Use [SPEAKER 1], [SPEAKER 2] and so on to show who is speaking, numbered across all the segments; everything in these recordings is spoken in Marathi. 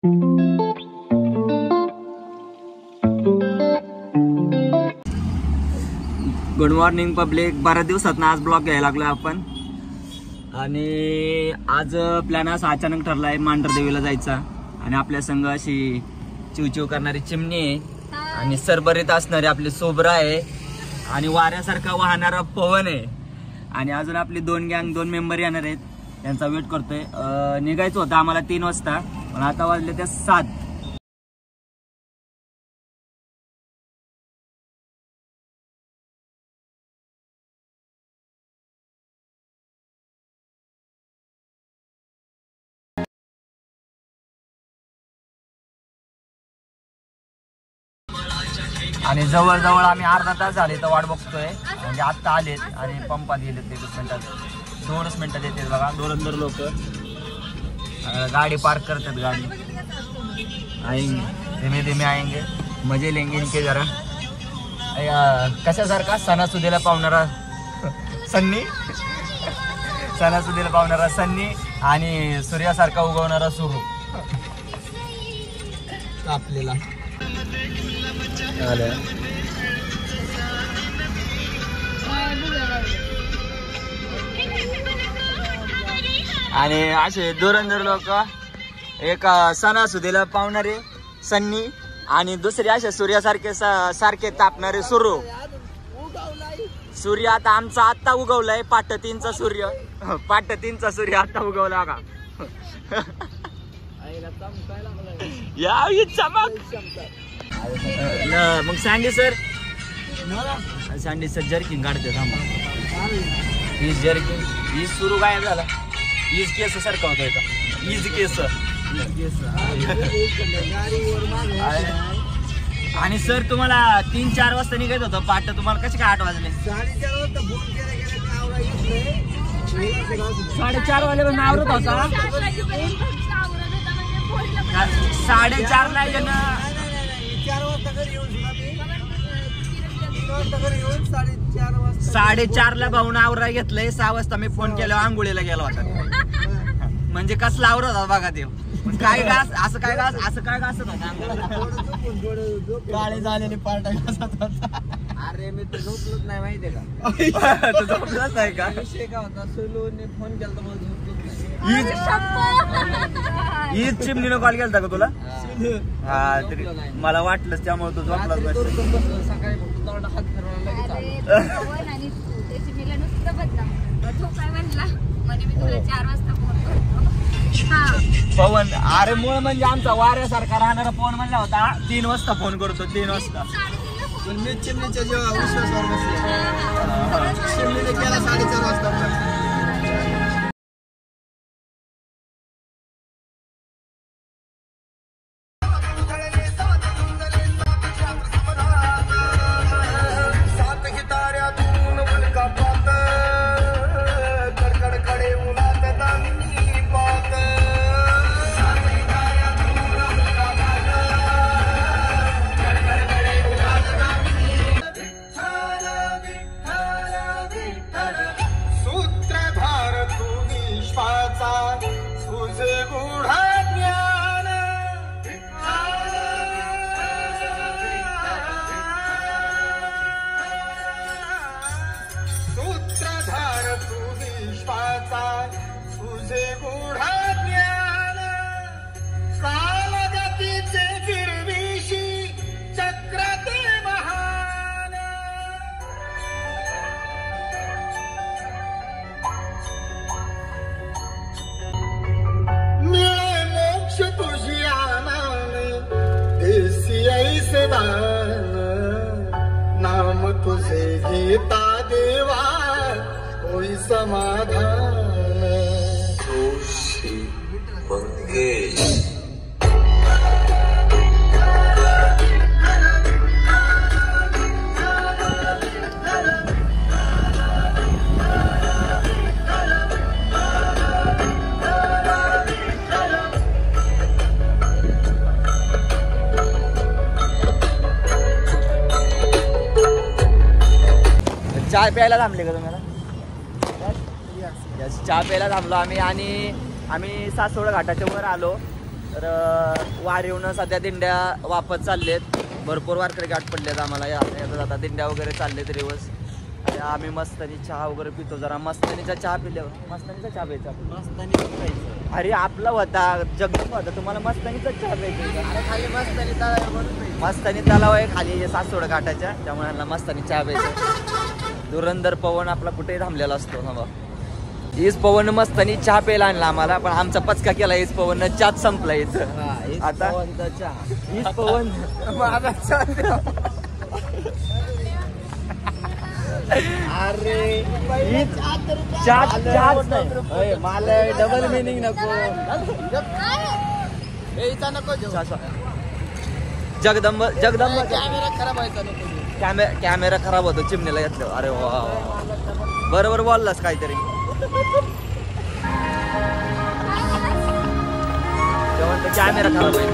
[SPEAKER 1] Good morning public. बऱ्याच दिवसात आज ब्लॉग घ्यायला लागलो आपण आणि आज प्लॅन असा अचानक ठरलाय मांढरदेवीला जायचा आणि आपल्या संघ अशी चिवचिव करणारी चिमणी आहे आणि सरबरीत असणारी आपली सोबरा आहे आणि वाऱ्यासारखा वाहणारा पवन आहे आणि अजून आपली दोन मेंबर येणार आहेत. त्यांचा वेट करतोय. निघायचं होतं आम्हाला 3 वाजता पण आता वाजले ते 7. आणि जवळजवळ आम्ही अर्धा तास झाले तर वाट बघतोय. म्हणजे आत्ता आलेत आणि पंपात गेलेत. 2 मिनिटात येते बघा. दोरंदर लोक गाडी पार्क करतात. गाडी आएंगे धीमे धीमे आएंगे, मजे लेंगे इनके जरा. कशासारखा सणासुदीला पावणारा सन्नी, सणासुदीला पावणारा सन्नी आणि सूर्यासारखा उगवणारा सुरू आपल्याला आलं. आणि असे दोरंदर लोक, एक सणासुदीला पावणारे सन्नी आणि दुसरे असे सूर्यासारखे सारखे तापणारे सुरू. सूर्य आता आमचा आत्ता उगवलाय. 3:30चा सूर्य, 3:30चा सूर्य आता उगवला का. या चमक. मग सँडी सर जर्किंग काढते थांबा. हीच जर्किंग, हीच सुरू गायब झाला. हीच केस सारखा होतोय का. हीच केस. आणि सर तुम्हाला 3-4 वाजता निघायचं होतं पाट. तुम्हाला कसे काय 8 वाजले? 4:30 वाजेपर्यंत आवरत होता. 4:30 ला येणं. 4:30 ला भाऊन आवरा घेतलंय. 6 वाजता मी फोन केला आंघोळीला गेला होता. म्हणजे कसला आवरत होता बघा. ते काय घास असं काय घास असं काय घासत होता. काळे झालेले पार्ट घासत होता. अरे मी तर झोपलोच नाही माहितीये का. तू झोपलाच नाही का. विषय काय होता, सोलूने फोन केला तर हीच चिमणीनं कॉल केलता का तुला. हा तरी मला वाटलंच त्यामुळे तू झोपलाच नाही. सकाळी फक्त हात फिरवला पवन. अरे मूळ म्हणजे आमचा वाऱ्यासारखा राहणारा पवन म्हणला होता 3 वाजता फोन करतो. 3 वाजता पण मी चिमणीच्या जेव्हा विश्वासावर बसले. चिमणीने केला 4:30 वाजता. नाम तुझे गीता देवा कोई समाधान. जोशी मंगेश. चहा प्यायला थांबले का तुम्हाला. चहा प्यायला थांबलो आम्ही आणि आम्ही सासवड घाटाच्या वर आलो. तर वार येऊन सध्या दिंड्या वापस चाललेत. भरपूर वारकरी गाठ पडलेत आम्हाला. आता दिंड्या वगैरे चाललेत रिवर्स. आणि आम्ही मस्तानी चहा वगैरे पितो. जरा मस्तानीचा चहा पिल्यावर मस्तानीचा चहा प्यायचा. मस्तानी अरे आपला होता जगदंब होता. तुम्हाला मस्तानीचा चहा प्यायचा. अरे खाली मस्तानी तलाव आहे. मस्तानी तलाव आहे खाली सासवड घाटाच्या. त्यामुळे ह्यांना मस्तानी चहा प्यायचा. धुरंधर पवन आपला कुठेही थांबलेला असतो. हा बा हीच पवन मस्तानी चहा प्यायला आणला आम्हाला. पण आमचा पचका केला हीच पवन चहाच संपला इथं. आता हीच पवन अरे मला डबल मिनिंग नको. जगदंब जगदंब कॅमेरा खराब व्हायचा. कॅमेरा खराब होतो चिमणीला घेतलं. अरे वा बरोबर बोललास काहीतरी. कॅमेरा खराब होईल.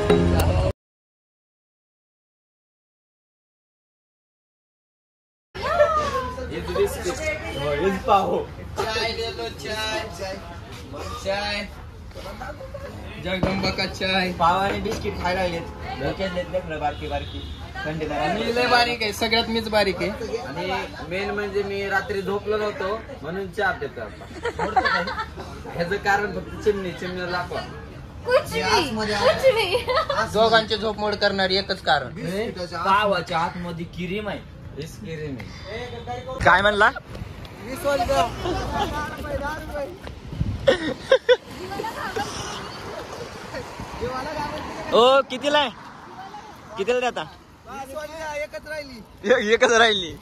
[SPEAKER 2] जगदंबा का चाय
[SPEAKER 1] पाव आणि बिस्किट खायला लागलेत. बारकी बारकी
[SPEAKER 2] मी लय बारीक आहे. सगळ्यात मीच बारीक आहे.
[SPEAKER 3] आणि मेन म्हणजे मी रात्री झोपलो नव्हतो म्हणून चहा पितो. ह्याचं कारण फक्त चिमणीला दाखवा.
[SPEAKER 2] दोघांचे झोप मोड करणारी एकच कारण.
[SPEAKER 1] पावाच्या आतमध्ये क्रीम आहे.
[SPEAKER 3] क्रीम आहे.
[SPEAKER 1] काय म्हणला? ओ कितीला आहे? कितीला देता? एकच राहिली.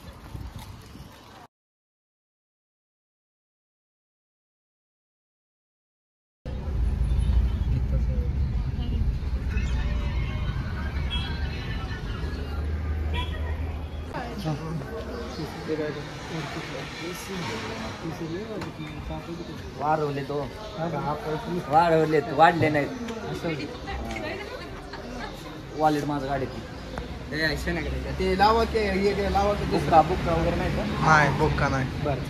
[SPEAKER 1] वाढवले तो वाढले नाहीत. वॉलेट माझं गाडीत
[SPEAKER 2] ते लावा ते लावा
[SPEAKER 1] बुक्का बुक्का वगैरे नाही का?
[SPEAKER 2] नाही बुक्का नाही.
[SPEAKER 1] बरं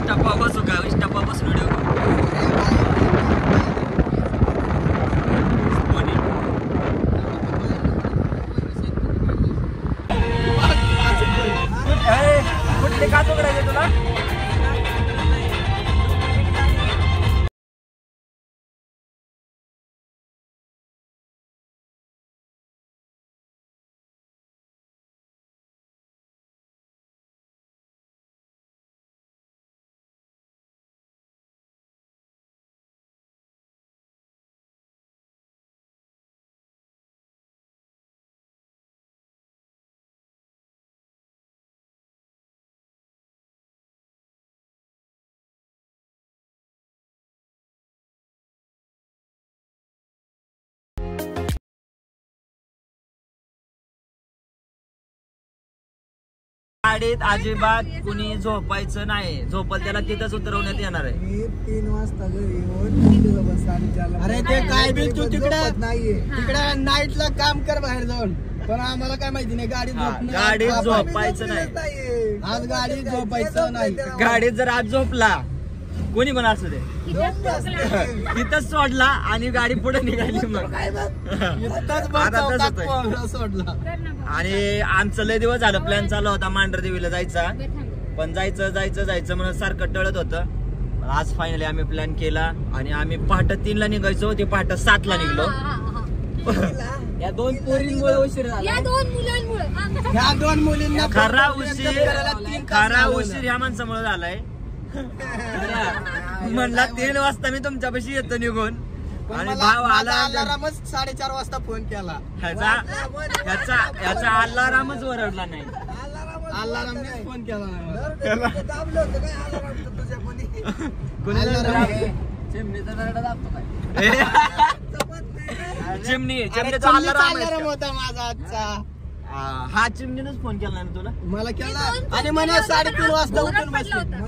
[SPEAKER 1] टप्पा बसू का? टप्पा बसून व्हिडिओ कुठले का चोकडायचे तुला? गाडीत अजिबात कुणी झोपायचं नाही. झोपल त्याला तिथंच उतरवण्यात येणार आहे.
[SPEAKER 4] मी 3 वाजता घरी येऊन अरे ते काय बिल तू तिकडे नाईटला काम कर बाहेर जाऊन. पण आम्हाला काय माहिती नाही
[SPEAKER 1] गाडीत झोपायचं नाही.
[SPEAKER 4] आज गाडीत झोपायचं नाही.
[SPEAKER 1] गाडीत जर आज झोपला कोणी पण असू दे तिथंच सोडला आणि गाडी पुढे निघाली मग आता तसंच आहे.
[SPEAKER 4] सोडला.
[SPEAKER 1] आणि आमचं लय दिवस झालं प्लॅन चालू होता मांढर देवीला जायचा, पण जायचं म्हणून सारखं टळत होतं. आज फायनली आम्ही प्लॅन केला आणि आम्ही पहाटे 3 ला निघायचो, ते पहाटे 7 ला निघलो.
[SPEAKER 3] या 2 पोरींमुळे उशीर झाला.
[SPEAKER 5] या 2 मुलांमुळे
[SPEAKER 4] ह्या 2 मुलींना
[SPEAKER 1] खरा उशीर ह्या माणसामुळे झालाय. म्हणला 3 वाजता मी तुमच्यापाशी येतो निघून आणि भाव आला.
[SPEAKER 4] अलारामच 4:30 वाजता फोन केला.
[SPEAKER 1] ह्याचा अलारामच ओरडला नाही.
[SPEAKER 4] अलारामने फोन केला नाही.
[SPEAKER 1] चिमणीचा अलाराम
[SPEAKER 4] होता माझा आजचा.
[SPEAKER 1] हा चिमणीनच फोन केला ना तुला.
[SPEAKER 4] मला केला आणि म्हणे 3:30 वाजता उठून बसले.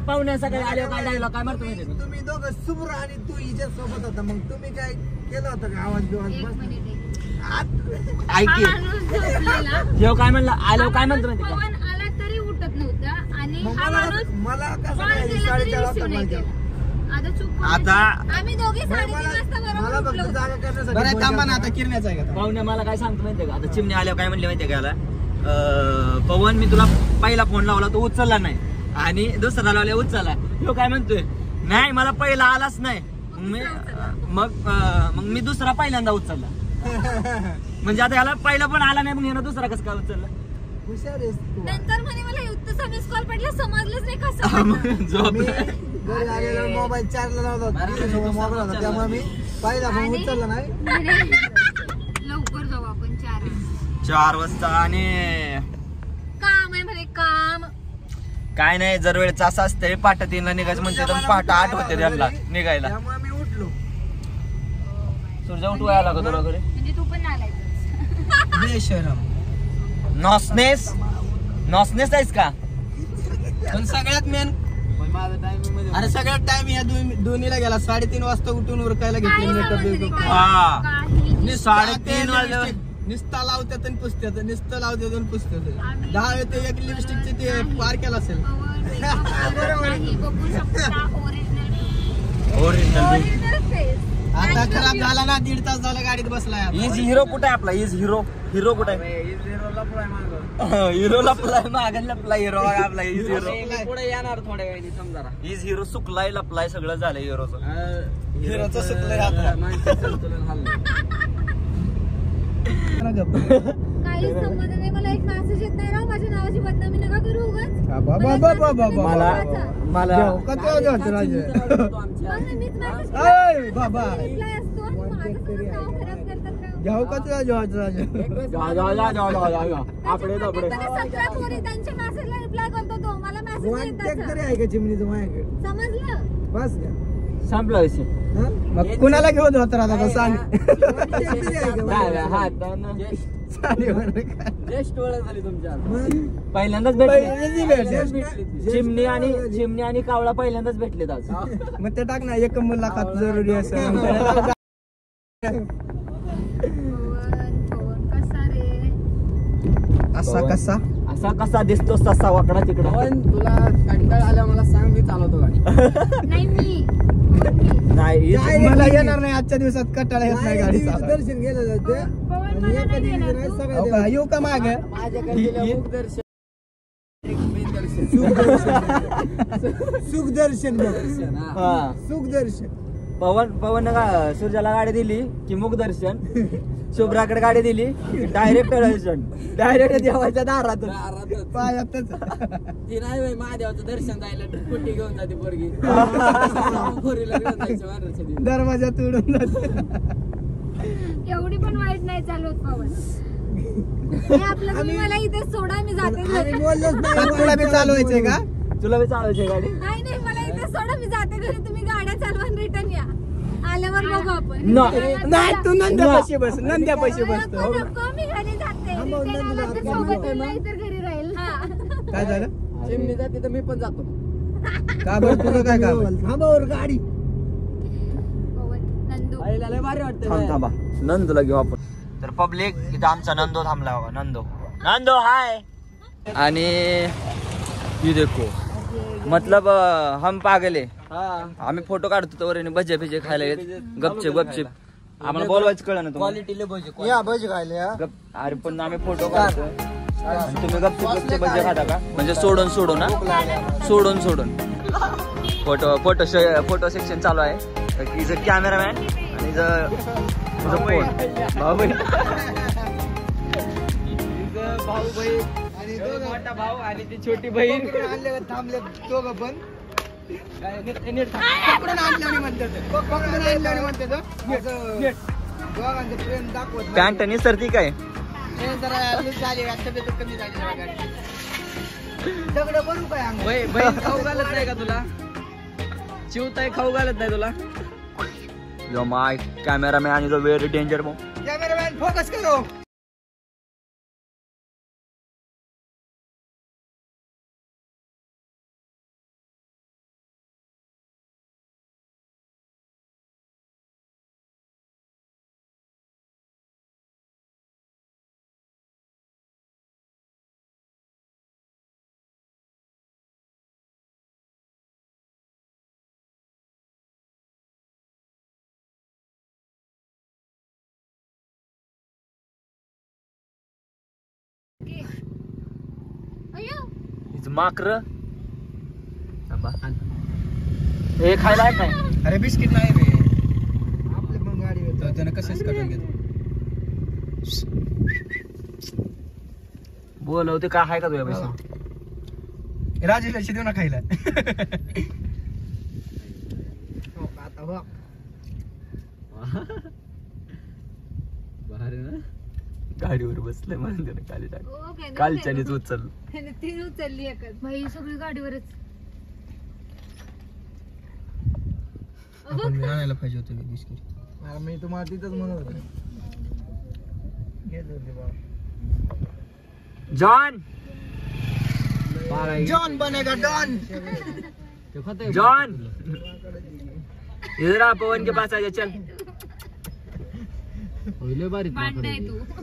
[SPEAKER 1] पाहुण्या सकाळी आले काय डायला काय मारतो माहिती का?
[SPEAKER 4] तुम्ही दोघं सुब्र आणि तू हिच्या सोबत होता, मग तुम्ही काय केलं होतं का? आवाज बिवाज
[SPEAKER 1] ऐकी जेव्हा काय म्हणलं आल्यावर काय म्हणतो माहिती का?
[SPEAKER 5] पवन आला तरी उठत नव्हता आणि हा
[SPEAKER 4] मला
[SPEAKER 5] माणूस
[SPEAKER 4] मला कसं
[SPEAKER 5] कॉल
[SPEAKER 4] काय
[SPEAKER 5] केला तरी
[SPEAKER 4] 4:30 वाजता
[SPEAKER 5] रिसीव्ह नाही
[SPEAKER 4] फोन केला.
[SPEAKER 5] केला. आता चूक
[SPEAKER 1] आता
[SPEAKER 5] आम्ही दोघे 3:30 वाजता
[SPEAKER 4] मला
[SPEAKER 5] बरोबर
[SPEAKER 4] फक्त
[SPEAKER 5] उठलो
[SPEAKER 4] जागा
[SPEAKER 5] होतो.
[SPEAKER 4] करण्यासाठी. बरं थांबा ना, आता किरण्याचा आहे का?
[SPEAKER 1] पाहुण्या मला काय सांगतो माहितीये का? आता चिमणी आल्यावर काय म्हणले माहितीये का याला? पवन मी तुला पहिला फोन लावला तो उचलला नाही आणि दुसरा लावला उचलला. तो काय म्हणतोय नाही मला पहिला आलाच नाही. मग मी दुसरा पहिल्यांदा उचलला. म्हणजे आता याला पहिला पण आला नाही, मग यानं दुसरा कसं काय उचलला?
[SPEAKER 4] हुशार आहेस तू.
[SPEAKER 5] नंतर म्हणे मला युद्धचा मिस कॉल पडला, समजलंच नाही कसं.
[SPEAKER 1] झोप
[SPEAKER 4] मी घरी आलेला मोबाईल चार्जला लावला होता, मोबाईल होता, त्यामुळे मी पहिला फोन
[SPEAKER 5] आणि-
[SPEAKER 4] उचलला नाही.
[SPEAKER 5] लवकर जाऊ आपण
[SPEAKER 1] 4 वाजता. आणि
[SPEAKER 5] काम आहे म्हणे काम.
[SPEAKER 1] काय नाही जर वेळेचं असं असतंय पहाटे 3 ला निघायचं म्हणते तर पहाटे 8 होते त्यांना निघायला.
[SPEAKER 4] त्यामुळे मी उठलो.
[SPEAKER 1] सूर्य उठवायला लागत तुला घरी.
[SPEAKER 5] म्हणजे तू पण आलाय.
[SPEAKER 4] बेशरम.
[SPEAKER 1] नॉसनेस आहेस का?
[SPEAKER 4] पण सगळ्यात मेन अरे सगळ्यात टाइम या दोन्हीला गेला. 3:30 वाजता उठून उरकायला घेतले मेकअप.
[SPEAKER 1] हा. 3:30 वाजले.
[SPEAKER 4] निस्ता लावतात आणि पुसतात, नुसतं लावतात आणि पुसतात. 10 वेळ ते एक लिपस्टिकचे ते पार केला असेल. आता खराब झाला ना, 1.5 तास झाला गाडीत बसलाय.
[SPEAKER 1] इज हिरो कुठे आहे आपला? इज हिरो कुठे आहे? हिरो लपलाय मागं लपलाय हिरो आपला. इज हिरो
[SPEAKER 3] पुढे येणार थोड्या वेळाने समजा.
[SPEAKER 1] इज हिरो सुकलाय लपलाय सगळं झालं हिरोचं.
[SPEAKER 4] हिरोचं सुकलंय आता.
[SPEAKER 5] काही संबंध नाही. मला एक मेसेज येत नाही राव, माझ्या नावाची बदनामी नका करू उगाच.
[SPEAKER 1] मला
[SPEAKER 4] बाबा
[SPEAKER 5] रिप्लाय असतो आणि माझं सगळं नाव खराब करतात राव.
[SPEAKER 4] जाऊ का तुझ्या
[SPEAKER 1] आपडे
[SPEAKER 5] 17 पोरी त्यांच्या मेसेजला रिप्लाय करतो तो. मला मेसेज नाही येत त्याचा.
[SPEAKER 4] तरी आहे का चिमणीचं माझ्याकडे?
[SPEAKER 5] समजलं?
[SPEAKER 4] बस का?
[SPEAKER 1] संपला विषय.
[SPEAKER 4] मग कुणाला घेऊन होत राहता सांग.
[SPEAKER 1] पहिल्यांदाच भेटले चिमणी आणि कावळा पहिल्यांदाच भेटलेत आज.
[SPEAKER 4] मग ते टाक ना, एक मुलाखत जरुरी असं.
[SPEAKER 5] पवन कसा रे?
[SPEAKER 4] असा
[SPEAKER 1] असा कसा दिसतो तसा वाकडा तिकडा.
[SPEAKER 3] तुला कंटाळ आला मला सांग, मी चालवतो गाडी.
[SPEAKER 5] नाही मी
[SPEAKER 1] नाही
[SPEAKER 4] मला येणार नाही आजच्या दिवसात, कटाळा येत नाही गाडी दर्शन गेलं
[SPEAKER 5] पवन मला नाही देणार तू.
[SPEAKER 4] येऊ का माग? सुखदर्शन सुखदर्शन.
[SPEAKER 1] पवन सूर्याला गाडी दिली की मुख दर्शन, शुभ्राकडे गाडी दिली डायरेक्ट दर्शन, डायरेक्ट देवाच्या दारातून.
[SPEAKER 4] पायातच
[SPEAKER 3] ती नाही महादेवाचं दर्शन द्यायला कुठे घेऊन जाते पोरगी. पोरीला घेऊन जायचं महाराजच्या दिवशी.
[SPEAKER 4] दरवाजा तोडून
[SPEAKER 5] एवढी पण वाईट नाही चालवत पवन. हे आपलं तुम्ही मला इथे सोडा, मी जाते घरी.
[SPEAKER 4] बोललोच नाही. तुला बी चालवायचंय का?
[SPEAKER 1] तुला बी चालवायची गाडी?
[SPEAKER 5] नाही मला इथे सोडा, मी जाते घरी. तुम्ही गाड्या चालवा आणि रिटर्न या. आल्यावर बघू आपण.
[SPEAKER 4] नाही तू नंद्यापाशी बस, नंद्यापाशी बसतो.
[SPEAKER 5] नको, नको, मी घरी जाते. रिटर्न आला तर सोबत येईल, नाही तर घरी राहील. हा.
[SPEAKER 4] काय झालं?
[SPEAKER 3] चिमणी जाते तर मी पण जातो.
[SPEAKER 4] का बरं तुझं काय काम? थांबावर गाडी.
[SPEAKER 5] पवन, नंदू.
[SPEAKER 3] आईला लय भारी वाटतं.
[SPEAKER 1] थांबा नंदूला घेऊ आपण. तर पब्लिक इथं आमचा नंदो थांबला बाबा. नंदो हाय. आणि ये देखो मतलब हम पागल आहे. आम्ही फोटो काढतो तर भजे बिजे खायला येत गपचिप गपचिप. आम्हाला बोलवायचं कळलं ना तुम्हाला.
[SPEAKER 4] या भजी खायला या.
[SPEAKER 1] अरे पण आम्ही फोटो काढतो आणि तुम्ही गपचिप गपचिप भजे खाता का? म्हणजे सोडून सोडून ना सोडून सोडून. फोटो सेक्शन चालू आहे. इज अ कॅमेरामॅन आणि इज अ फोन भाऊ बहीण
[SPEAKER 4] आणि मोठा भाऊ आणि ती छोटी बहीण आणले थांबले दोघं पण पकडून आणल्याने म्हणतात दोघांचं प्रेम दाखवत
[SPEAKER 1] पॅन्ट आणि सर्दी काय
[SPEAKER 4] जरा झाली तब्येत कमी झाली दगड बनू काय अंग
[SPEAKER 3] बहीण खाऊ घालत नाही का तुला? चिवताई खाऊ घालत नाही तुला?
[SPEAKER 1] जो माय कॅमेरामॅन आणि जो व्हेरी डेंजर भाऊ.
[SPEAKER 4] कॅमेरामॅन फोकस करो.
[SPEAKER 1] माकर हे खायला आहे काय?
[SPEAKER 4] अरे बिस्किट नाही रे आपले मग गाडी येतो त्यानं कसेच काढून घेतो.
[SPEAKER 1] बोलवते काय आहे का तुझ्या पैसे?
[SPEAKER 4] राजूला देऊ ना खायला. आता हो
[SPEAKER 3] भारी ना.
[SPEAKER 1] गाडीवर बसलंय म्हणून त्याने खाली टाक. कालच्यानीच उचल
[SPEAKER 5] तीन उचलली एकच भाई सगळी गाडीवरच.
[SPEAKER 4] आपण आणायला पाहिजे होतं बिस्किट. मी तुम्हाला तिथंच म्हणत होतो. जॉन बनेगा डॉन.
[SPEAKER 1] जॉन इधर आ पवन के पास आ जा चल.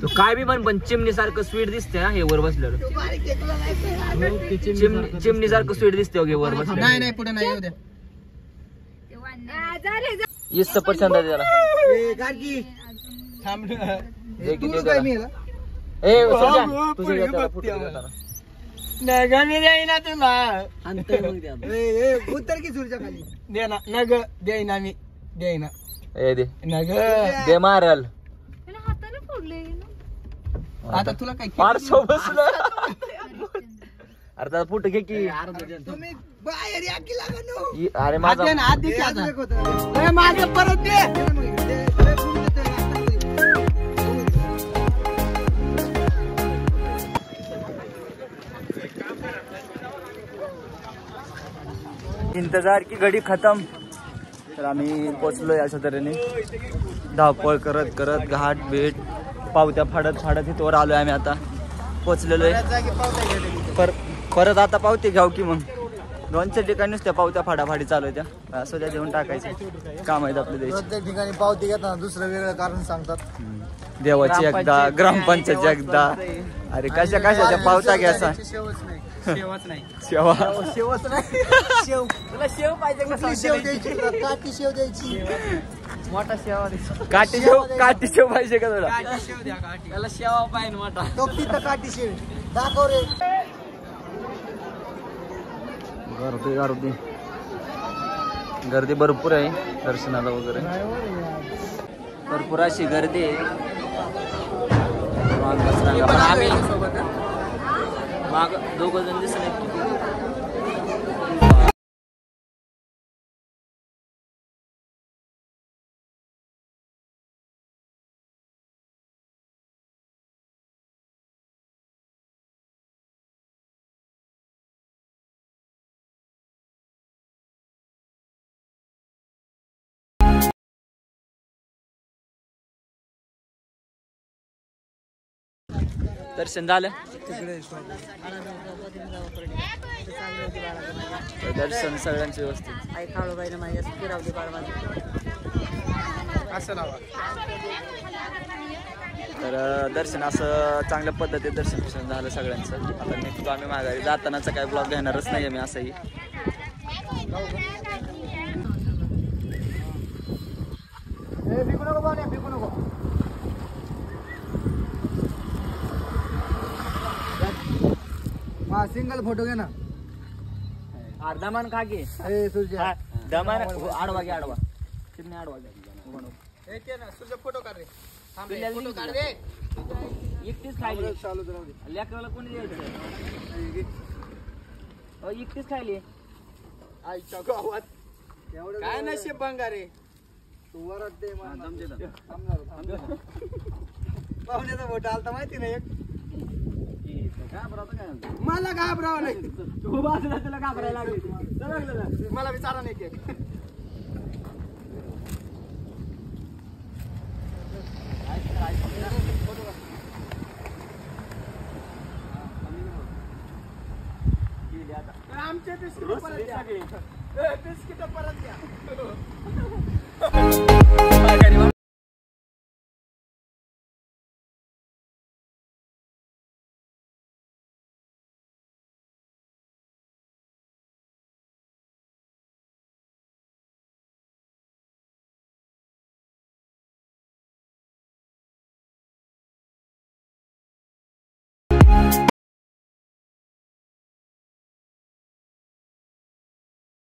[SPEAKER 1] तू काय बी म्हण पण चिमणी सारखं स्वीट दिसते हे वर बसलेलं. चिमणी सारखं स्वीट दिसते वर बसलेलं.
[SPEAKER 4] नाही नाही पुढे नाही येऊ द्या.
[SPEAKER 1] ये सफरचंद आहे त्याला.
[SPEAKER 4] थांब
[SPEAKER 1] दे की दे त्याला. ए सजा तुझे त्याला फोटो दे त्याला.
[SPEAKER 4] नगनी देईना तुला. उत्तर की सूरच्या खाली दे ना. नग देईना मी देईना.
[SPEAKER 1] ए दे
[SPEAKER 4] नग
[SPEAKER 1] दे मारल.
[SPEAKER 5] हाताने फोडले
[SPEAKER 4] आता तुला काय
[SPEAKER 1] पारसो बसलं. अरे त्याला फोटो घे की.
[SPEAKER 4] तुम्ही बाहेर या की लागा नो.
[SPEAKER 1] अरे माझा
[SPEAKER 4] माझं परत दे.
[SPEAKER 1] इंतजार की घडी खतम. तर आम्ही पोचलोय अशा तऱ्हेने धावपळ करत करत घाट भेट पावत्या फाडत फाडत इथवर आलोय आम्ही. आता पोचलेलो आहे. परत आता पावती घ्याव की मग. 2-4 ठिकाणी नुसत्या पावत्या फाडाफाडी चालू आहे त्या. असं त्या देऊन टाकायचं काम आहेत आपल्या द्यायचे.
[SPEAKER 4] प्रत्येक ठिकाणी पावती घेताना दुसरं वेगळं कारण सांगतात.
[SPEAKER 1] देवाची एकदा ग्रामपंचायत एकदा. अरे कशा कशाच्या पावत्या घ्यायचा.
[SPEAKER 4] शेवच नाही.
[SPEAKER 1] शेवा
[SPEAKER 4] शेवच नाही. शेव तुला शेव पाहिजे का? शेव द्यायची काठी शेव द्यायची. मोठा शेवा
[SPEAKER 1] काठी शेव पाहिजे का तुला?
[SPEAKER 4] काठी शेव द्या. काठी
[SPEAKER 3] त्याला शेवा पाहिजे मोठा.
[SPEAKER 4] तो तिथं काठी शेव दाखव रे.
[SPEAKER 1] गर्दी भरपूर आहे दर्शनाला वगैरे. भरपूर अशी गर्दी आहे. आम्ही माग 2 जण दिसले. दर्शन झालं. दर्शन सगळ्यांचे व्यवस्थित.
[SPEAKER 4] असं लावा.
[SPEAKER 1] तर दर्शन असं चांगल्या पद्धतीत दर्शन झालं सगळ्यांचं. आता निघतो आम्ही माघारी. जातानाचा काय ब्लॉग घेणारच नाही आहे मी असंही.
[SPEAKER 4] सिंगल फोटो घे ना.
[SPEAKER 1] अर्धा मान खा घे.
[SPEAKER 4] सूर्या
[SPEAKER 1] दमान आडवा घे आडवा. किती आडवा घे.
[SPEAKER 2] तुझा फोटो काढ रे.
[SPEAKER 1] फोटो काढ रे. एकटीच खायली.
[SPEAKER 4] चालूच राहू दे.
[SPEAKER 1] लेकराला कोणी द्यायचं? एकटीच खायली.
[SPEAKER 2] आईच्या गावात
[SPEAKER 4] एवढं
[SPEAKER 2] काय नशीब बंगारे.
[SPEAKER 4] तू वरच दे पाहुण्याचा फोटो आलता माहिती नाही एक. मला घाबरावं नाही.
[SPEAKER 1] तू बाजूला तुला घाबरायला लागली.
[SPEAKER 2] मला विचारा नाही की आमचे बिस्किट परत द्या. बिस्किट परत द्या.